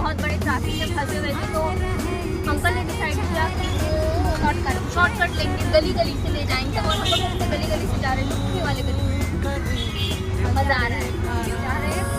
बहुत बड़े ट्रैफिक में फंसे हुए थे, तो अंकल ने डिसाइड किया कि वो शॉर्टकट लेंगे, गली गली से ले जाएंगे, और हम लोग गली गली से जा रहे हैं, वाले गली। मज़ा आ रहा है, जा रहे हैं